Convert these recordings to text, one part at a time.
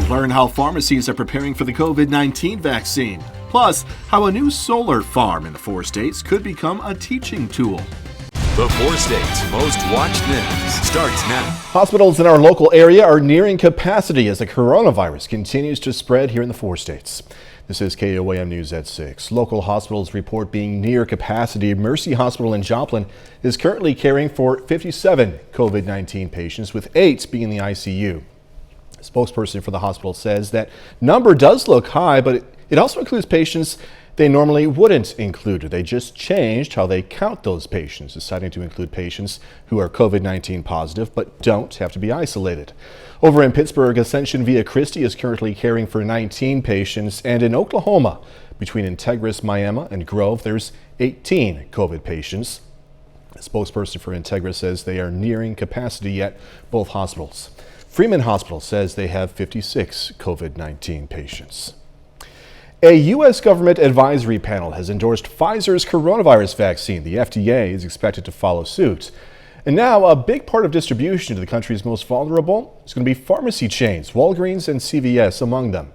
We'll learn how pharmacies are preparing for the COVID-19 vaccine, plus how a new solar farm in the 4 states could become a teaching tool. The 4 states' most watched news starts now. Hospitals in our local area are nearing capacity as the coronavirus continues to spread here in the 4 states. This is KOAM News at 6. Local hospitals report being near capacity. Mercy Hospital in Joplin is currently caring for 57 COVID-19 patients, with 8 being in the ICU. A spokesperson for the hospital says that number does look high, but it also includes patients they normally wouldn't include. They just changed how they count those patients, deciding to include patients who are COVID-19 positive but don't have to be isolated. Over in Pittsburgh, Ascension Via Christi is currently caring for 19 patients, and in Oklahoma, between Integris, Miami, and Grove, there's 18 COVID patients. A spokesperson for Integris says they are nearing capacity at both hospitals. Freeman Hospital says they have 56 COVID-19 patients. A U.S. government advisory panel has endorsed Pfizer's coronavirus vaccine. The FDA is expected to follow suit. And now a big part of distribution to the country's most vulnerable is going to be pharmacy chains, Walgreens and CVS among them.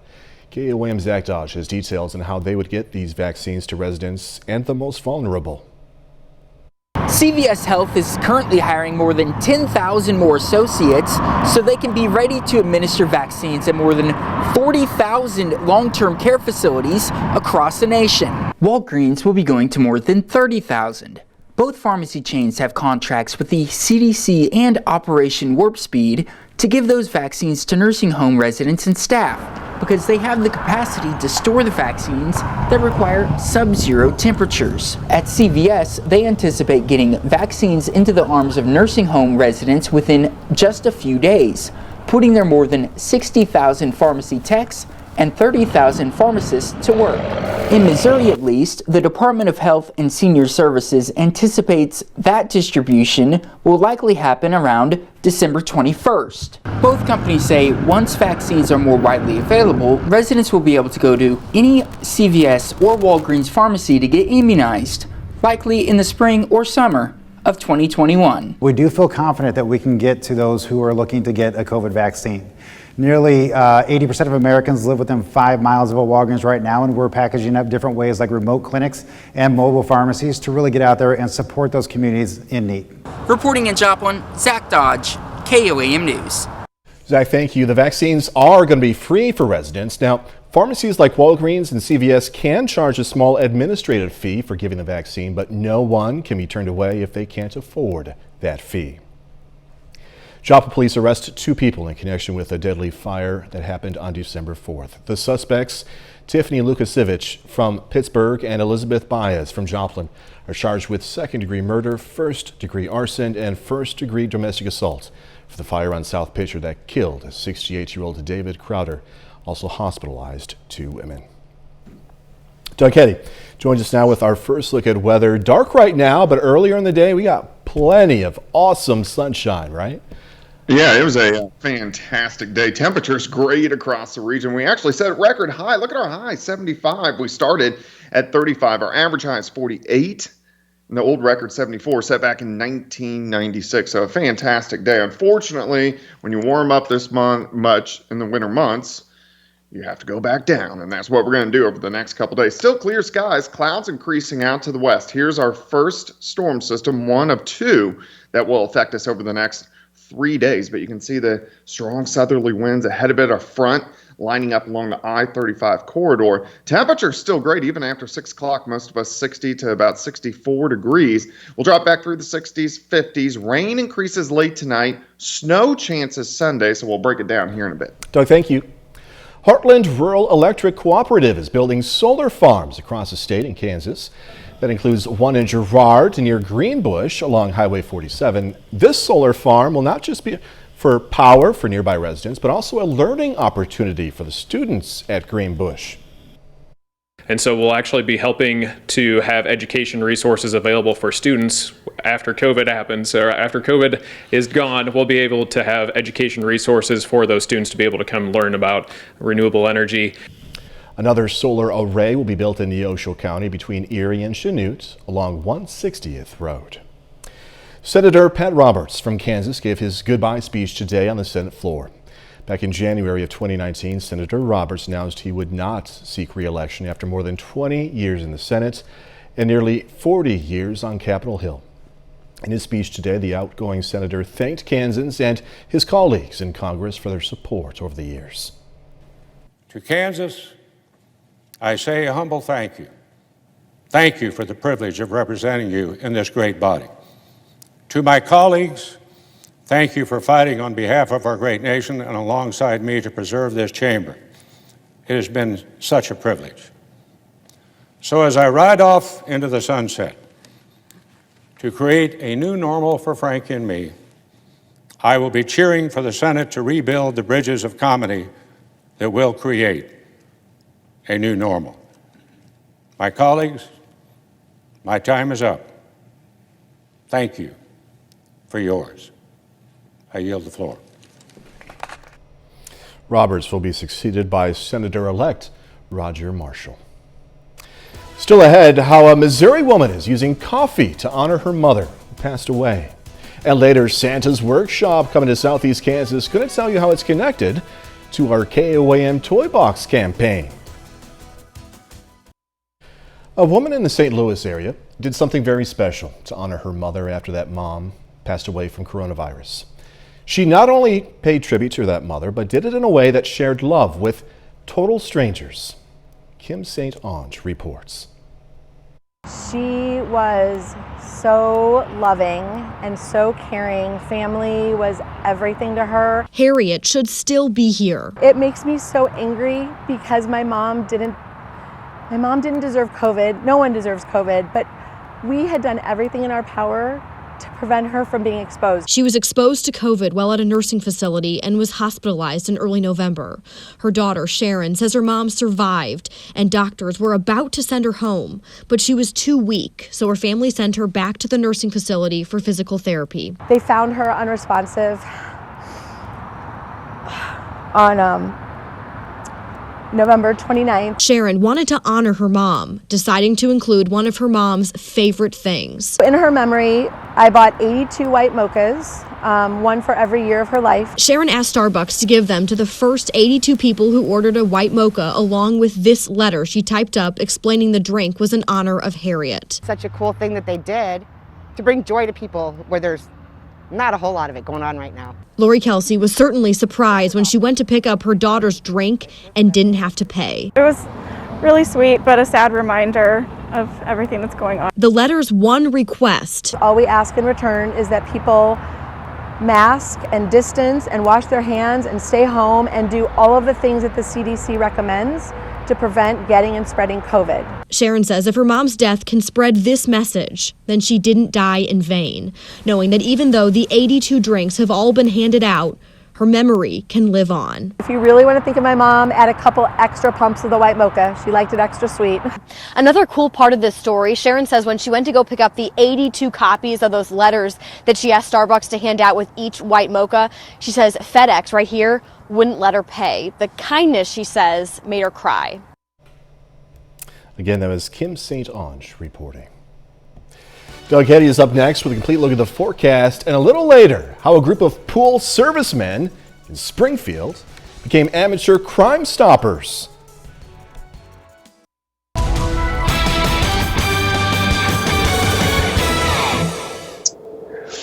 KOAM's Zach Dodge has details on how they would get these vaccines to residents and the most vulnerable. CVS Health is currently hiring more than 10,000 more associates so they can be ready to administer vaccines at more than 40,000 long-term care facilities across the nation. Walgreens will be going to more than 30,000. Both pharmacy chains have contracts with the CDC and Operation Warp Speed to give those vaccines to nursing home residents and staff, because they have the capacity to store the vaccines that require sub-zero temperatures. At CVS, they anticipate getting vaccines into the arms of nursing home residents within just a few days, putting their more than 60,000 pharmacy techs and 30,000 pharmacists to work. In Missouri, at least, the Department of Health and Senior Services anticipates that distribution will likely happen around December 21st. Both companies say once vaccines are more widely available, residents will be able to go to any CVS or Walgreens pharmacy to get immunized, likely in the spring or summer of 2021. We do feel confident that we can get to those who are looking to get a COVID vaccine. Nearly 80% of Americans live within 5 miles of a Walgreens right now, and we're packaging up different ways like remote clinics and mobile pharmacies to really get out there and support those communities in need. Reporting in Joplin, Zach Dodge, KOAM News. Zach, thank you. The vaccines are going to be free for residents. Now, pharmacies like Walgreens and CVS can charge a small administrative fee for giving the vaccine, but no one can be turned away if they can't afford that fee. Joplin police arrest 2 people in connection with a deadly fire that happened on December 4th. The suspects, Tiffany Lukasiewicz from Pittsburgh and Elizabeth Baez from Joplin, are charged with 2nd-degree murder, 1st-degree arson, and 1st-degree domestic assault for the fire on South Pitcher that killed 68-year-old David Crowder, also hospitalized 2 women. Doug Heddy joins us now with our first look at weather. Dark right now, but earlier in the day we got plenty of awesome sunshine, right? Yeah, it was a fantastic day. Temperatures great across the region. We actually set a record high. Look at our high, 75. We started at 35. Our average high is 48. And the old record, 74, set back in 1996. So a fantastic day. Unfortunately, when you warm up this much in the winter months, you have to go back down. And that's what we're going to do over the next couple days. Still clear skies, clouds increasing out to the west. Here's our first storm system, one of 2 that will affect us over the next 3 days, but you can see the strong southerly winds ahead of it, a front lining up along the I-35 corridor. Temperature still great even after 6 o'clock. Most of us 60 to about 64 degrees. We'll drop back through the 60s, 50s. Rain increases late tonight. Snow chances Sunday, so we'll break it down here in a bit. Doug, thank you. Heartland Rural Electric Cooperative is building solar farms across the state in Kansas. That includes one in Girard near Greenbush along Highway 47. This solar farm will not just be for power for nearby residents, but also a learning opportunity for the students at Greenbush. And so we'll actually be helping to have education resources available for students after COVID happens, or after COVID is gone. We'll be able to have education resources for those students to be able to come learn about renewable energy. Another solar array will be built in Neosho County between Erie and Chanute along 160th Road. Senator Pat Roberts from Kansas gave his goodbye speech today on the Senate floor. Back in January of 2019, Senator Roberts announced he would not seek re-election after more than 20 years in the Senate and nearly 40 years on Capitol Hill. In his speech today, the outgoing senator thanked Kansans and his colleagues in Congress for their support over the years. To Kansas, I say a humble thank you. Thank you for the privilege of representing you in this great body. To my colleagues, thank you for fighting on behalf of our great nation and alongside me to preserve this chamber. It has been such a privilege. So as I ride off into the sunset to create a new normal for Frank and me, I will be cheering for the Senate to rebuild the bridges of comedy that will create a new normal. My colleagues, my time is up. Thank you for yours. I yield the floor. Roberts will be succeeded by Senator-elect Roger Marshall. Still ahead, how a Missouri woman is using coffee to honor her mother who passed away. And later, Santa's Workshop coming to Southeast Kansas. Going to tell you how it's connected to our KOAM Toy Box campaign. A woman in the St. Louis area did something very special to honor her mother after that mom passed away from coronavirus. She not only paid tribute to that mother, but did it in a way that shared love with total strangers. Kim St. Ange reports. She was so loving and so caring. Family was everything to her. Harriet should still be here. It makes me so angry because my mom didn't deserve COVID. No one deserves COVID, but we had done everything in our power to prevent her from being exposed. She was exposed to COVID while at a nursing facility and was hospitalized in early November. Her daughter, Sharon, says her mom survived and doctors were about to send her home, but she was too weak, so her family sent her back to the nursing facility for physical therapy. They found her unresponsive on November 29th. Sharon wanted to honor her mom, deciding to include one of her mom's favorite things. In her memory, I bought 82 white mochas, one for every year of her life. Sharon asked Starbucks to give them to the first 82 people who ordered a white mocha, along with this letter she typed up explaining the drink was in honor of Harriet. Such a cool thing that they did to bring joy to people where there's not a whole lot of it going on right now. Lori Kelsey was certainly surprised when she went to pick up her daughter's drink and didn't have to pay. It was really sweet, but a sad reminder of everything that's going on. The letter's one request. All we ask in return is that people mask and distance and wash their hands and stay home and do all of the things that the CDC recommends to prevent getting and spreading COVID. Sharon says if her mom's death can spread this message, then she didn't die in vain, knowing that even though the 82 drinks have all been handed out, her memory can live on. If you really want to think of my mom, add a couple extra pumps of the white mocha. She liked it extra sweet. Another cool part of this story, Sharon says when she went to go pick up the 82 copies of those letters that she asked Starbucks to hand out with each white mocha, she says FedEx right here wouldn't let her pay. The kindness, she says, made her cry. Again, that was Kim St. Ange reporting. Doug Heddy is up next with a complete look at the forecast, and a little later, how a group of pool servicemen in Springfield became amateur crime stoppers.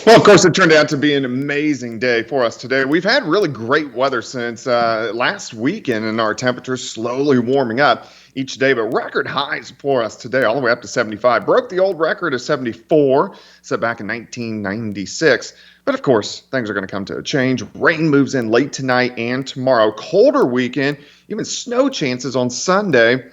Well, of course, it turned out to be an amazing day for us today. We've had really great weather since last weekend, and our temperatures slowly warming up each day, but record highs for us today, all the way up to 75. Broke the old record of 74, set back in 1996. But of course, things are going to come to a change. Rain moves in late tonight and tomorrow. Colder weekend, even snow chances on Sunday.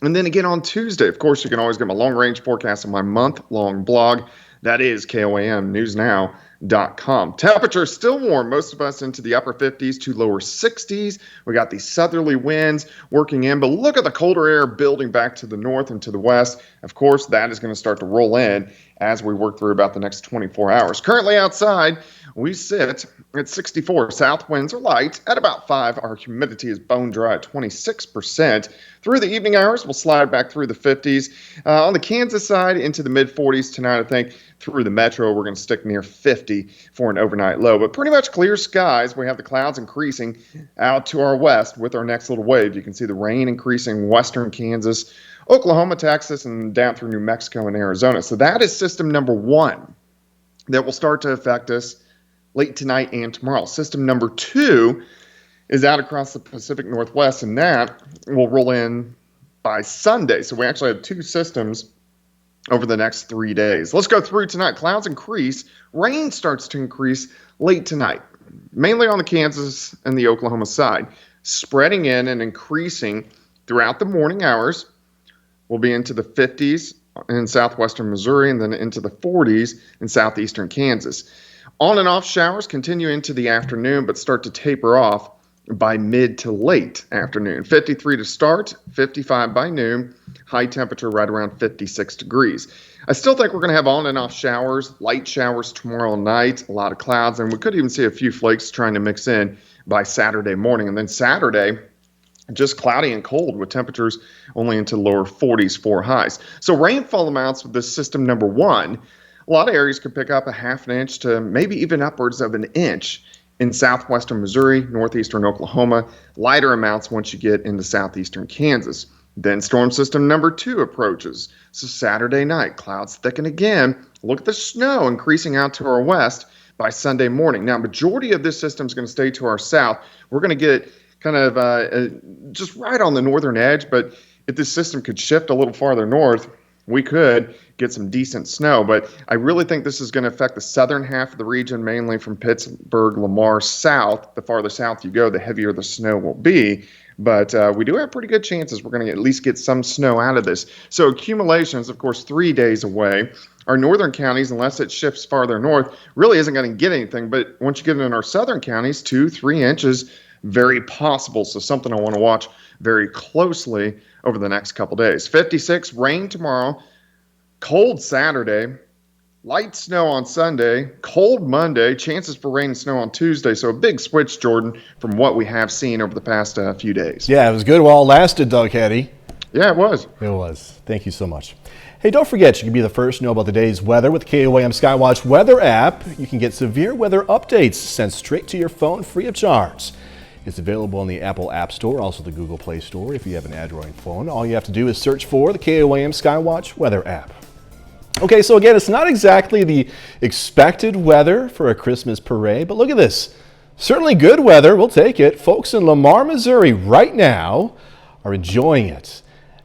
And then again on Tuesday. Of course, you can always get my long-range forecast on my month-long blog. That is KOAMnewsnow.com. Temperatures still warm, most of us into the upper 50s to lower 60s. We got these southerly winds working in, but look at the colder air building back to the north and to the west. Of course, that is going to start to roll in as we work through about the next 24 hours. Currently outside, we sit at 64. South winds are light at about 5. Our humidity is bone dry at 26%. Through the evening hours, we'll slide back through the 50s. On the Kansas side, into the mid-40s tonight, I think. through the metro, we're going to stick near 50 for an overnight low. But pretty much clear skies. We have the clouds increasing out to our west with our next little wave. You can see the rain increasing western Kansas, Oklahoma, Texas, and down through New Mexico and Arizona. So that is system number 1 that will start to affect us late tonight and tomorrow. System number 2 is out across the Pacific Northwest, and that will roll in by Sunday. So we actually have 2 systems over the next 3 days. Let's go through tonight. Clouds increase. Rain starts to increase late tonight, mainly on the Kansas and the Oklahoma side, spreading in and increasing throughout the morning hours. We'll be into the 50s in southwestern Missouri and then into the 40s in southeastern Kansas. On and off showers continue into the afternoon, but start to taper off by mid to late afternoon. 53 to start, 55 by noon, high temperature right around 56 degrees. I still think we're going to have on and off showers, light showers tomorrow night, a lot of clouds, and we could even see a few flakes trying to mix in by Saturday morning. And then Saturday, just cloudy and cold with temperatures only into lower 40s for highs. So rainfall amounts with this system number 1, a lot of areas could pick up a half an inch to maybe even upwards of an inch in southwestern Missouri, northeastern Oklahoma, lighter amounts once you get into southeastern Kansas. Then storm system number 2 approaches. So Saturday night, clouds thicken again. Look at the snow increasing out to our west by Sunday morning. Now, majority of this system is going to stay to our south. We're going to get kind of just right on the northern edge, but if this system could shift a little farther north, we could get some decent snow. But I really think this is going to affect the southern half of the region, mainly from Pittsburgh, Lamar south. The farther south you go, the heavier the snow will be. But we do have pretty good chances we're going to at least get some snow out of this. So accumulation is, of course, 3 days away. Our northern counties, unless it shifts farther north, really isn't going to get anything. But once you get in our southern counties, 2-3 inches, very possible. So something I want to watch very closely over the next couple days. 56, rain tomorrow, cold Saturday, light snow on Sunday, cold Monday, chances for rain and snow on Tuesday. So a big switch, Jordan, from what we have seen over the past few days. Yeah, it was good while it lasted, Doug Hetty. Yeah, it was. It was. Thank you so much. Hey, don't forget, you can be the first to know about the day's weather with the KOAM Skywatch weather app. You can get severe weather updates sent straight to your phone free of charge. It's available in the Apple App Store, also the Google Play Store if you have an Android phone. All you have to do is search for the KOAM Skywatch weather app. Okay, so again, it's not exactly the expected weather for a Christmas parade, but look at this. Certainly good weather, we'll take it. Folks in Lamar, Missouri right now are enjoying it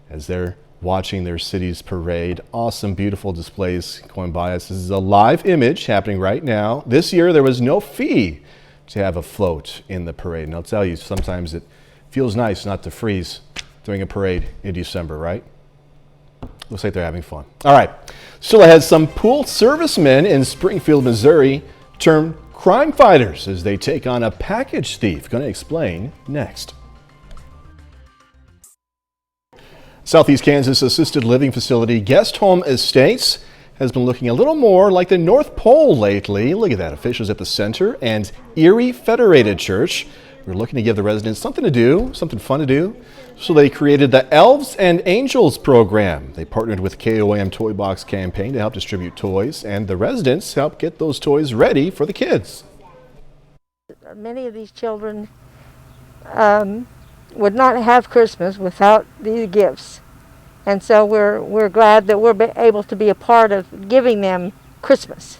as they're watching their city's parade. Awesome, beautiful displays going by us. This is a live image happening right now. This year there was no fee to have a float in the parade. And I'll tell you, sometimes it feels nice not to freeze during a parade in December, right? Looks like they're having fun. All right, still ahead, some pool servicemen in Springfield, Missouri turned crime fighters as they take on a package thief. Going to explain next. Southeast Kansas assisted living facility Guest Home Estates has been looking a little more like the North Pole lately. Look at that. Officials at the Center and Erie Federated Church were looking to give the residents something to do, something fun to do. So they created the Elves and Angels program. They partnered with KOAM Toy Box campaign to help distribute toys, and the residents help get those toys ready for the kids. Many of these children would not have Christmas without these gifts. And so we're glad that we're able to be a part of giving them Christmas.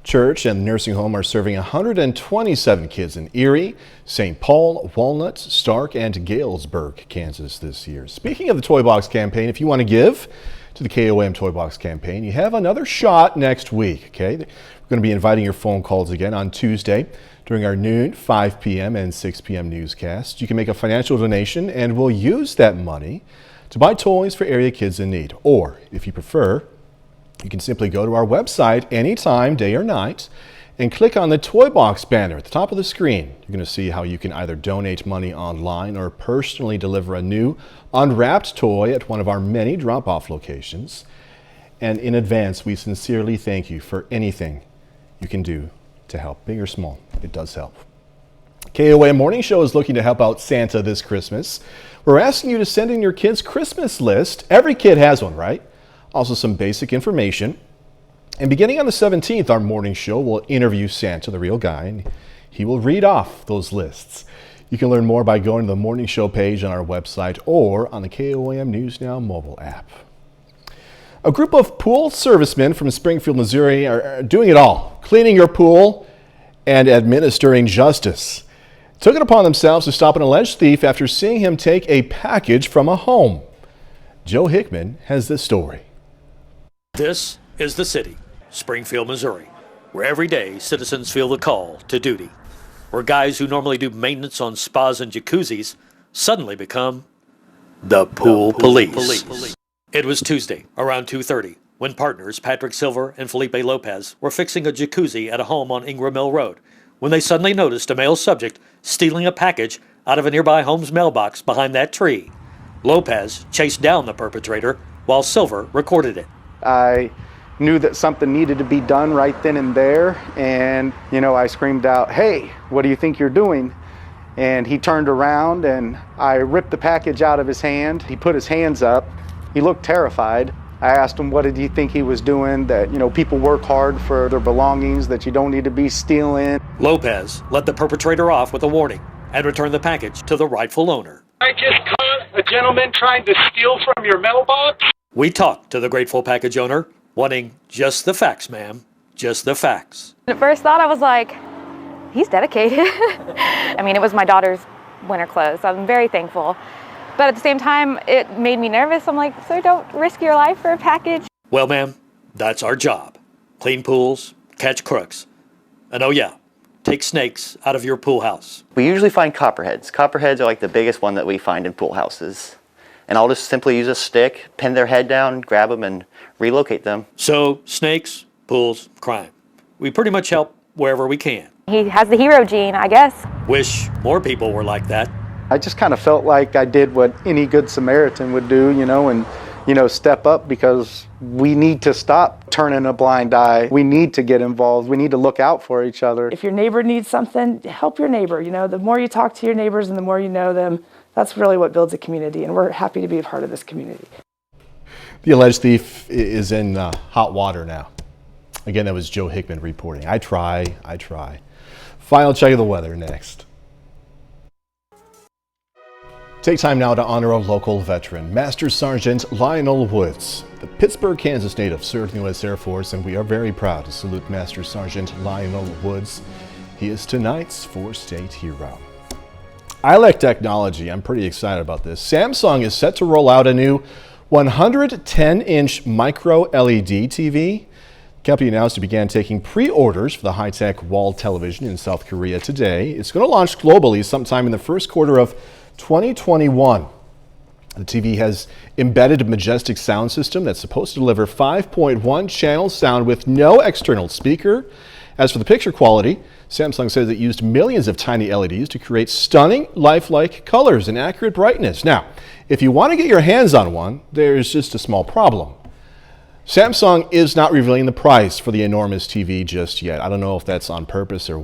Church and nursing home are serving 127 kids in Erie, St. Paul, Walnut, Stark, and Galesburg, Kansas this year. Speaking of the Toy Box campaign, if you want to give to the KOAM Toy Box campaign, you have another shot next week, okay? We're going to be inviting your phone calls again on Tuesday during our noon, 5 p.m. and 6 p.m. newscast. You can make a financial donation and we'll use that money to buy toys for area kids in need. Or, if you prefer, you can simply go to our website anytime, day or night, and click on the Toy Box banner at the top of the screen. You're going to see how you can either donate money online or personally deliver a new unwrapped toy at one of our many drop-off locations. And in advance, we sincerely thank you for anything you can do to help, big or small. It does help. KOAM Morning Show is looking to help out Santa this Christmas. We're asking you to send in your kid's Christmas list. Every kid has one, right? Also some basic information. And beginning on the 17th, our morning show will interview Santa, the real guy, and he will read off those lists. You can learn more by going to the morning show page on our website or on the KOAM News Now mobile app. A group of pool servicemen from Springfield, Missouri are doing it all, cleaning your pool and administering justice. Took it upon themselves to stop an alleged thief after seeing him take a package from a home. Joe Hickman has this story. This is the city, Springfield, Missouri, where every day citizens feel the call to duty, where guys who normally do maintenance on spas and jacuzzis suddenly become the pool police. It was Tuesday, around 2:30, when partners Patrick Silver and Felipe Lopez were fixing a jacuzzi at a home on Ingram Mill Road, when they suddenly noticed a male subject stealing a package out of a nearby home's mailbox behind that tree. Lopez chased down the perpetrator while Silver recorded it. I knew that something needed to be done right then and there, and I screamed out, "Hey, what do you think you're doing?" And he turned around and I ripped the package out of his hand. He put his hands up. He looked terrified. I asked him, what did he think he was doing? That, people work hard for their belongings, that you don't need to be stealing. Lopez let the perpetrator off with a warning and returned the package to the rightful owner. I just caught a gentleman trying to steal from your mailbox. We talked to the grateful package owner, wanting just the facts, ma'am, just the facts. At first thought, I was like, he's dedicated. I mean, it was my daughter's winter clothes, so I'm very thankful. But at the same time, it made me nervous. I'm like, sir, don't risk your life for a package. Well, ma'am, that's our job. Clean pools, catch crooks. And oh yeah, take snakes out of your pool house. We usually find copperheads. Copperheads are like the biggest one that we find in pool houses. And I'll just simply use a stick, pin their head down, grab them, and relocate them. So, snakes, pools, crime. We pretty much help wherever we can. He has the hero gene, I guess. Wish more people were like that. I just kind of felt like I did what any good Samaritan would do, and step up, because we need to stop turning a blind eye. We need to get involved. We need to look out for each other. If your neighbor needs something, help your neighbor. The more you talk to your neighbors and the more you know them, that's really what builds a community, and we're happy to be a part of this community. The alleged thief is in hot water now. Again, that was Joe Hickman reporting. I try. Final check of the weather next. Take time now to honor a local veteran, Master Sergeant Lionel Woods. The Pittsburgh, Kansas native served in the U.S. Air Force, and we are very proud to salute Master Sergeant Lionel Woods. He is tonight's four-state hero. I like technology. I'm pretty excited about this. Samsung is set to roll out a new 110-inch micro LED TV. The company announced it began taking pre-orders for the high-tech wall television in South Korea today. It's going to launch globally sometime in the first quarter of 2021. The TV has embedded a majestic sound system that's supposed to deliver 5.1 channel sound with no external speaker. As for the picture quality, Samsung says it used millions of tiny LEDs to create stunning, lifelike colors and accurate brightness. Now, if you want to get your hands on one, there's just a small problem. Samsung is not revealing the price for the enormous TV just yet. I don't know if that's on purpose or